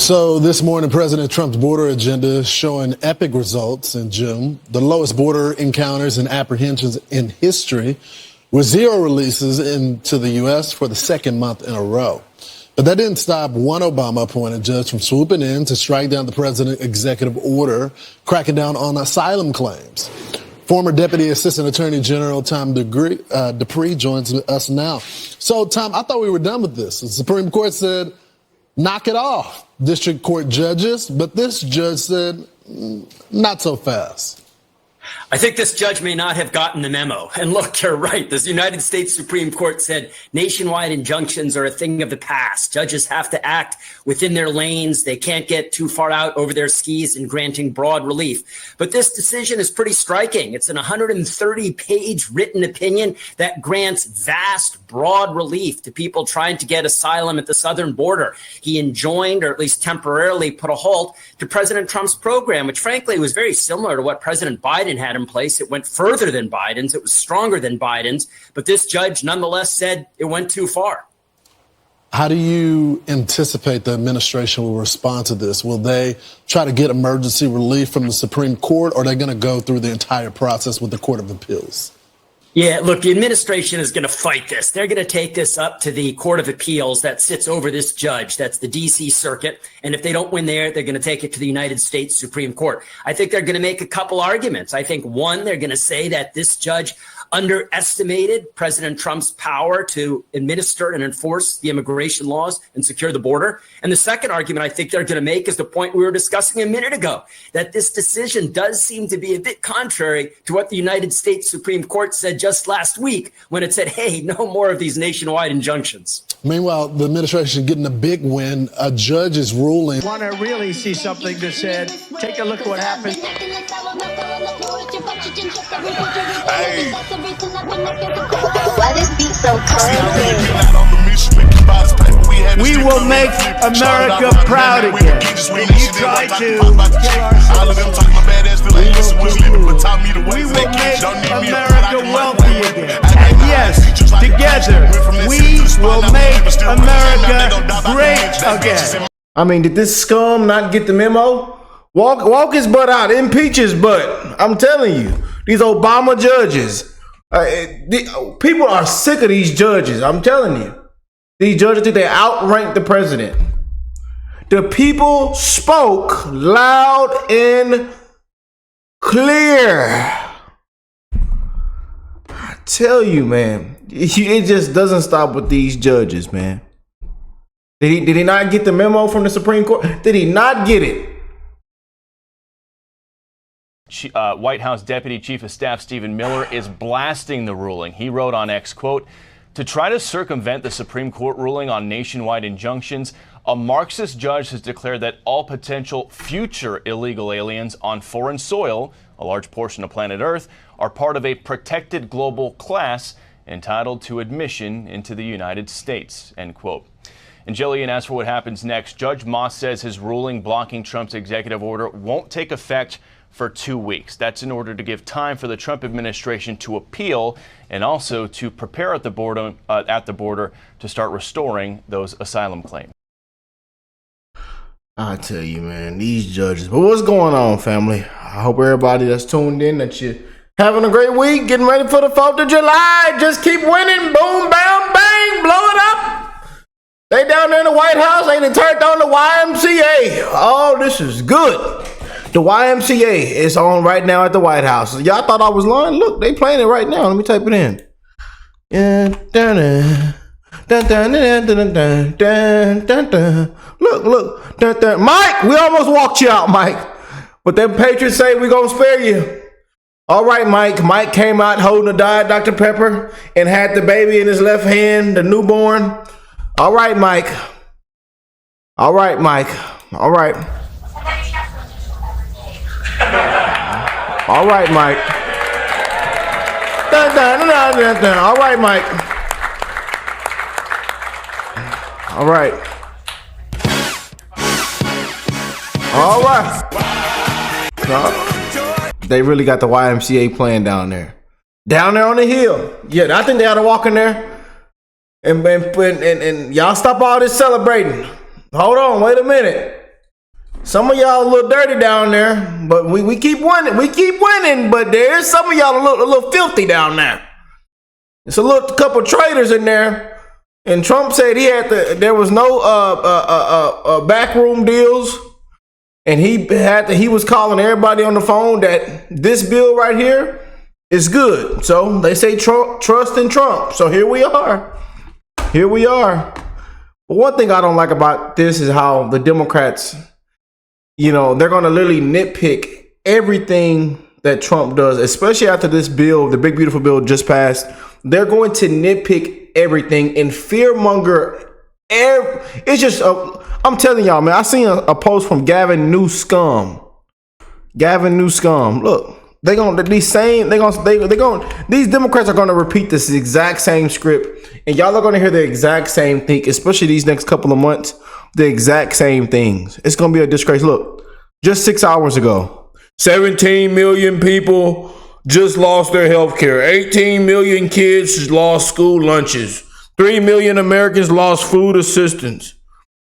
So this morning, President Trump's border agenda is showing epic results in June, the lowest border encounters and apprehensions in history, with zero releases into the U.S. for the second month in a row. But that didn't stop one Obama-appointed judge from swooping in to strike down the president's executive order, cracking down on asylum claims. Former Deputy Assistant Attorney General Tom Dupree joins us now. So, Tom, I thought we were done with this. The Supreme Court said, knock it off, district court judges. But this judge said, not so fast. I think this judge may not have gotten the memo. And look, you're right. The United States Supreme Court said nationwide injunctions are a thing of the past. Judges have to act within their lanes. They can't get too far out over their skis in granting broad relief. But this decision is pretty striking. It's an 130-page written opinion that grants vast, broad relief to people trying to get asylum at the southern border. He enjoined, or at least temporarily put a halt to President Trump's program, which frankly was very similar to what President Biden had in place. It went further than Biden's. It was stronger than Biden's. But this judge nonetheless said it went too far. How do you anticipate the administration will respond to this? Will they try to get emergency relief from the Supreme Court, or are they going to go through the entire process with the Court of Appeals? Yeah, look, the administration is going to fight this. They're going to take this up to the Court of Appeals that sits over this judge. That's the D.C. Circuit. And if they don't win there, they're going to take it to the United States Supreme Court. I think they're going to make a couple arguments. I think, one, they're going to say that this judge underestimated President Trump's power to administer and enforce the immigration laws and secure the border. And the second argument I think they're going to make is the point we were discussing a minute ago, that this decision does seem to be a bit contrary to what the United States Supreme Court said just last week when it said, hey, no more of these nationwide injunctions. Meanwhile, the administration getting a big win. A judge is ruling. Want to really see something that said, take a look at what happened. Hey. Why this beat so cold? We will make America proud again. When you try to kill our we will make America wealthy again. And yes, together, we will make America great again. I mean, did this scum not get the memo? Walk his butt out, impeach his butt. I'm telling you, these Obama judges, people are sick of these judges. I'm telling you, these judges think they outrank the president. The people spoke loud and clear. I tell you, man, it just doesn't stop with these judges, man. Did he not get the memo from the Supreme Court? Did he not get it? White House Deputy Chief of Staff Stephen Miller is blasting the ruling. He wrote on X, quote, to try to circumvent the Supreme Court ruling on nationwide injunctions, a Marxist judge has declared that all potential future illegal aliens on foreign soil, a large portion of planet Earth, are part of a protected global class entitled to admission into the United States, end quote. And Jillian, as for what happens next, Judge Moss says his ruling blocking Trump's executive order won't take effect for 2 weeks. That's in order to give time for the Trump administration to appeal and also to prepare at the border to start restoring those asylum claims. I tell you, man, these judges. But what's going on, family? I hope everybody that's tuned in that you're having a great week, getting ready for the 4th of July. Just keep winning. Boom, bam, bang, blow it up. They down there in the White House. They done turned on the YMCA. Oh, this is good. The YMCA is on right now at the White House. Y'all thought I was lying? Look, they playing it right now. Let me type it in. Look. Mike, we almost walked you out, Mike. But them Patriots say we're going to spare you. All right, Mike. Mike came out holding a Diet Dr. Pepper and had the baby in his left hand, the newborn. All right, Mike. All right, Mike. All right. All right, Mike. All right, Mike. All right. All right. They really got the YMCA playing down there. Down there on the hill. Yeah, I think they ought to walk in there. And y'all stop all this celebrating. Hold on, wait a minute. Some of y'all a little dirty down there, but we keep winning. We keep winning, but there's some of y'all a little filthy down there. It's a little couple traitors in there. And Trump said there was no backroom deals, and he was calling everybody on the phone that this bill right here is good. So they say trust in Trump. So here we are. Here we are. But one thing I don't like about this is how the Democrats, they're going to literally nitpick everything that Trump does, especially after this bill, the big beautiful bill just passed. They're going to nitpick everything and fearmonger. It's just, I'm telling y'all, man. I seen a post from Gavin Newsom. Look, these Democrats are gonna repeat this exact same script, and y'all are gonna hear the exact same thing, especially these next couple of months. The exact same things. It's gonna be a disgrace. Look, just 6 hours ago, 17 million people just lost their health care. 18 million kids lost school lunches. 3 million Americans lost food assistance.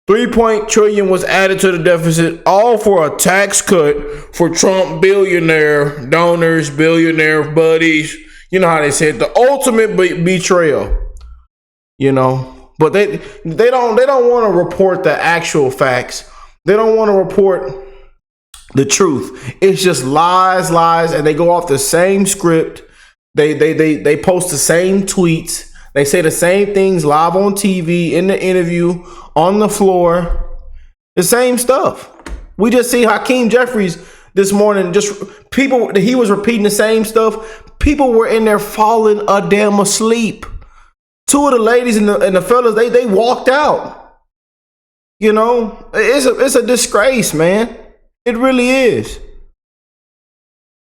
3 trillion was added to the deficit, all for a tax cut for Trump billionaire donors, billionaire buddies. You know how they said the ultimate betrayal. But they don't want to report the actual facts. They don't want to report the truth. It's just lies, and they go off the same script. They post the same tweets. They say the same things live on TV, in the interview, on the floor. The same stuff. We just see Hakeem Jeffries this morning. He was repeating the same stuff. People were in there falling a damn asleep. Two of the ladies and the fellas, they walked out. It's a disgrace, man. It really is.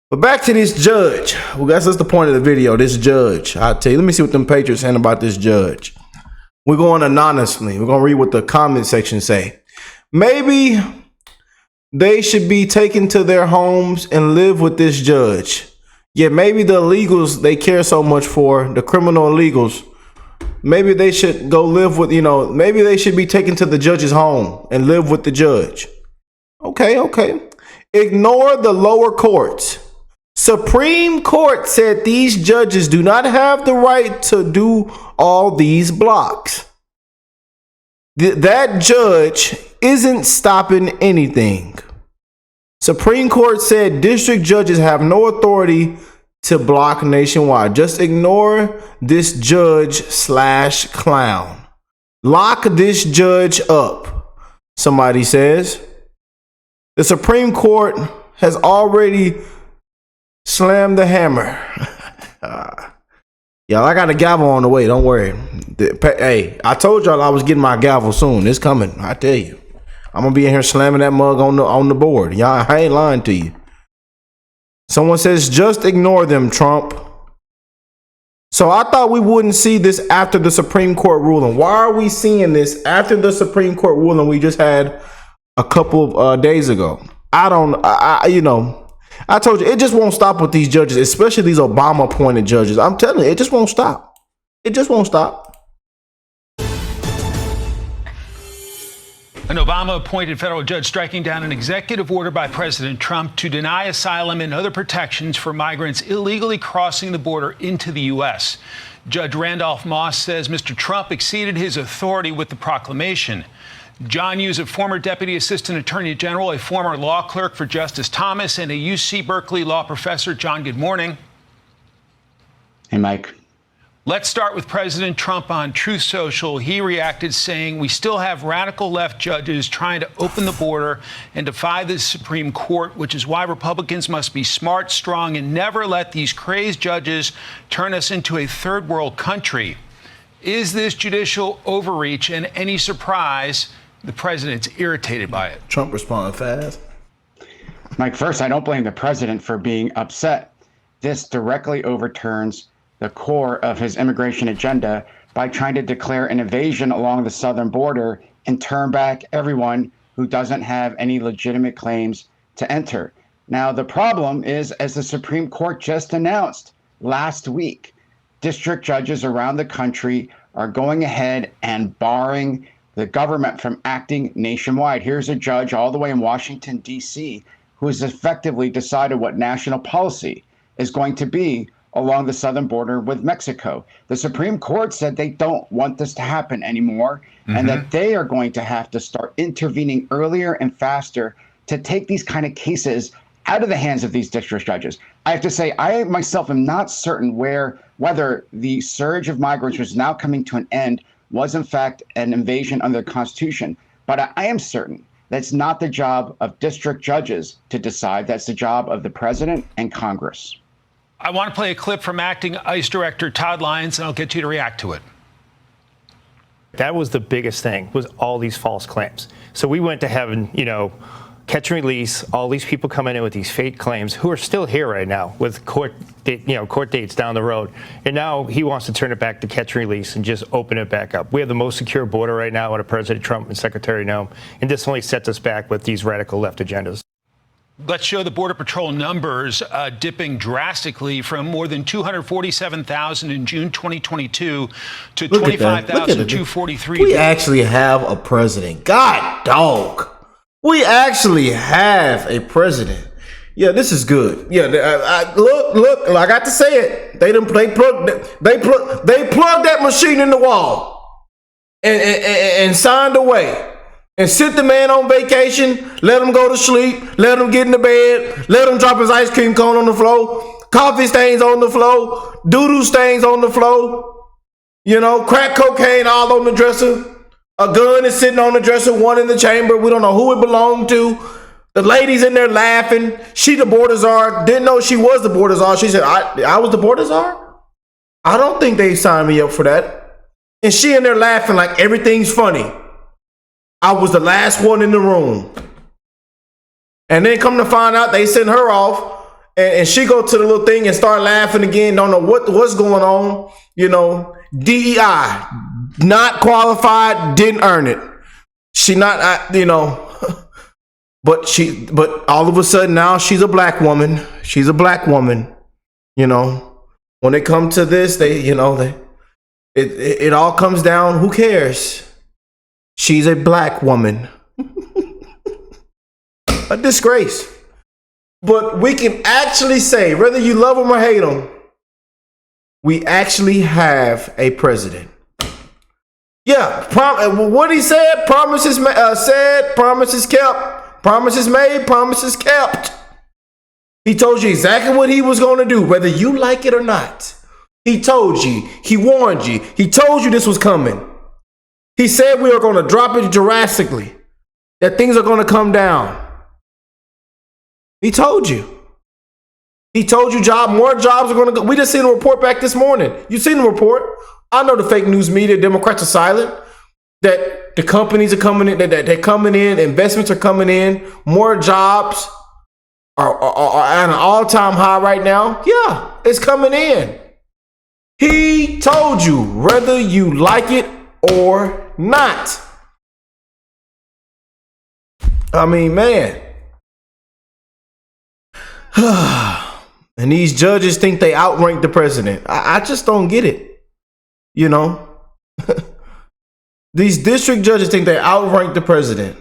But back to this judge. Well, that's the point of the video. This judge. I'll tell you. Let me see what them Patriots saying about this judge. We're going anonymously. We're going to read what the comment section say. Maybe they should be taken to their homes and live with this judge. Yeah, maybe the illegals they care so much for, the criminal illegals, maybe they should go live with, maybe they should be taken to the judge's home and live with the judge. Okay. Ignore the lower courts. Supreme Court said these judges do not have the right to do all these blocks. That judge isn't stopping anything. Supreme Court said district judges have no authority to block nationwide. Just ignore this judge / clown. Lock this judge up, somebody says. The Supreme Court has already slammed the hammer. Y'all, I got a gavel on the way. Don't worry. Hey, I told y'all I was getting my gavel soon. It's coming. I tell you. I'm going to be in here slamming that mug on the board. Y'all, I ain't lying to you. Someone says, just ignore them, Trump. So I thought we wouldn't see this after the Supreme Court ruling. Why are we seeing this after the Supreme Court ruling we just had a couple of days ago? I told you, it just won't stop with these judges, especially these Obama-appointed judges. I'm telling you, it just won't stop. It just won't stop. An Obama-appointed federal judge striking down an executive order by President Trump to deny asylum and other protections for migrants illegally crossing the border into the U.S. Judge Randolph Moss says Mr. Trump exceeded his authority with the proclamation. John Hughes, a former Deputy Assistant Attorney General, a former law clerk for Justice Thomas, and a UC Berkeley law professor. John, good morning. Hey, Mike. Let's start with President Trump on Truth Social. He reacted saying we still have radical left judges trying to open the border and defy the Supreme Court, which is why Republicans must be smart, strong, and never let these crazed judges turn us into a third world country. Is this judicial overreach, and any surprise the president's irritated by it? Trump responded fast. Mike, first, I don't blame the president for being upset. This directly overturns the core of his immigration agenda by trying to declare an invasion along the southern border and turn back everyone who doesn't have any legitimate claims to enter. Now, the problem is, as the Supreme Court just announced last week, district judges around the country are going ahead and barring the government from acting nationwide. Here's a judge all the way in Washington, D.C., who has effectively decided what national policy is going to be along the southern border with Mexico. The Supreme Court said they don't want this to happen anymore, and that they are going to have to start intervening earlier and faster to take these kind of cases out of the hands of these district judges. I have to say, I myself am not certain whether the surge of migrants, which is now coming to an end, was in fact an invasion under the Constitution. But I am certain that's not the job of district judges to decide. That's the job of the president and Congress. I want to play a clip from acting ICE Director Todd Lyons, and I'll get you to react to it. That was the biggest thing, was all these false claims. So we went to having, catch and release, all these people coming in with these fake claims who are still here right now with court dates down the road. And now he wants to turn it back to catch and release and just open it back up. We have the most secure border right now under President Trump and Secretary Noem, and this only sets us back with these radical left agendas. Let's show the Border Patrol numbers dipping drastically from more than 247,000 in June 2022 to 25,243. We actually have a president. God dog. We actually have a president. Yeah, this is good. Yeah, look. I got to say it. They plugged that machine in the wall and signed away. And sent the man on vacation, let him go to sleep, let him get in the bed, let him drop his ice cream cone on the floor, coffee stains on the floor, doo-doo stains on the floor, crack cocaine all on the dresser. A gun is sitting on the dresser, one in the chamber. We don't know who it belonged to. The lady's in there laughing. She the border czar. Didn't know she was the border czar. She said, I was the border czar? I don't think they signed me up for that. And she in there laughing like everything's funny. I was the last one in the room. And then come to find out they sent her off and she go to the little thing and start laughing again. Don't know what's going on. DEI, not qualified, didn't earn it. She not, but all of a sudden now she's a black woman. She's a black woman. When they come to this, it all comes down. Who cares? She's a black woman. A disgrace. But we can actually say, whether you love him or hate him, we actually have a president. Yeah, what he said, promises said, promises kept, promises made, promises kept. He told you exactly what he was going to do, whether you like it or not. He told you, he warned you, he told you this was coming. He said we are going to drop it drastically, that things are going to come down. He told you. He told you more jobs are going to go. We just seen a report back this morning. You seen the report. I know the fake news media, Democrats are silent, that the companies are coming in, that they're coming in, investments are coming in, more jobs are at an all-time high right now. Yeah, it's coming in. He told you, whether you like it or not. I mean, man. And these judges think they outrank the president. I just don't get it. These district judges think they outrank the president.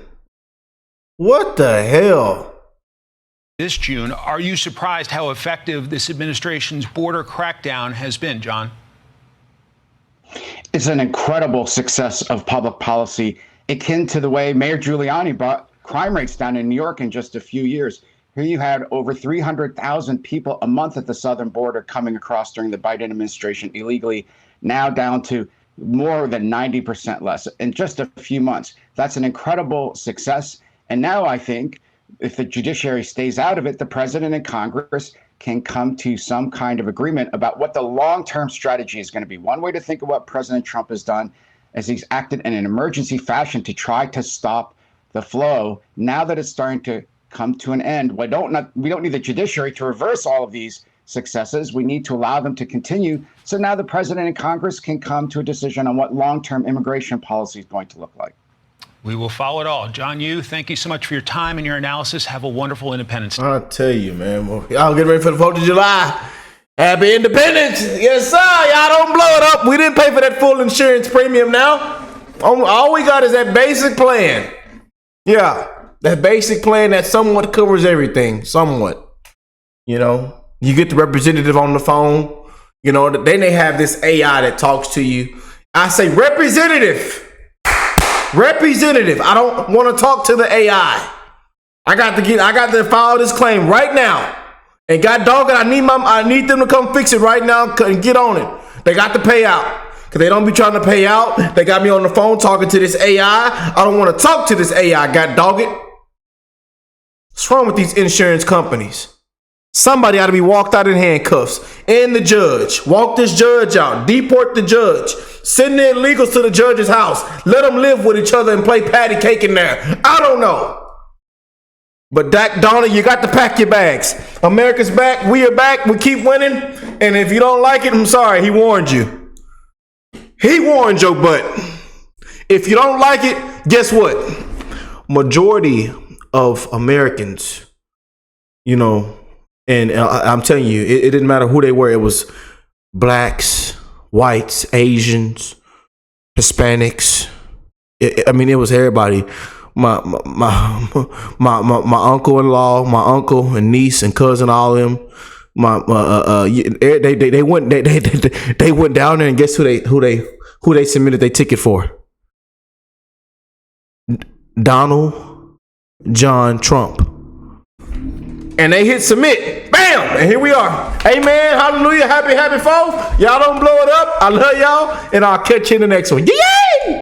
What the hell? This June, are you surprised how effective this administration's border crackdown has been, John? It's an incredible success of public policy, akin to the way Mayor Giuliani brought crime rates down in New York in just a few years. Here you had over 300,000 people a month at the southern border coming across during the Biden administration illegally, now down to more than 90% less in just a few months. That's an incredible success. And now I think if the judiciary stays out of it, the president and Congress can come to some kind of agreement about what the long-term strategy is going to be. One way to think of what President Trump has done is he's acted in an emergency fashion to try to stop the flow. Now that it's starting to come to an end, we don't need the judiciary to reverse all of these successes. We need to allow them to continue. So now the president and Congress can come to a decision on what long-term immigration policy is going to look like. We will follow it all. John Yoo, thank you so much for your time and your analysis. Have a wonderful Independence Day. I'll tell you, man. Y'all get ready for the 4th of July. Happy Independence. Yes, sir. Y'all don't blow it up. We didn't pay for that full insurance premium now. All we got is that basic plan. Yeah, that basic plan that somewhat covers everything. Somewhat. You know, you get the representative on the phone. You know, then they have this AI that talks to you. I say, representative. I don't want to talk to the AI. I got to file this claim right now. And God dog it, I need them to come fix it right now and get on it. They got to pay out. Because they don't be trying to pay out. They got me on the phone talking to this AI. I don't want to talk to this AI, God dog it. What's wrong with these insurance companies? Somebody ought to be walked out in handcuffs. And the judge. Walk this judge out. Deport the judge. Send the illegals to the judge's house. Let them live with each other and play patty cake in there. I don't know. But Dak Donald, you got to pack your bags. America's back. We are back. We keep winning. And if you don't like it, I'm sorry. He warned you. He warned your butt. If you don't like it, guess what? Majority of Americans, you know, and I'm telling you, it didn't matter who they were. It was blacks, whites, Asians, Hispanics. It was everybody. My uncle-in-law, my uncle and niece and cousin, all of them. They went down there and guess who they submitted their ticket for? Donald John Trump. And they hit submit. Bam! And here we are. Amen. Hallelujah. Happy 4th. Y'all don't blow it up. I love y'all. And I'll catch you in the next one. Yeah!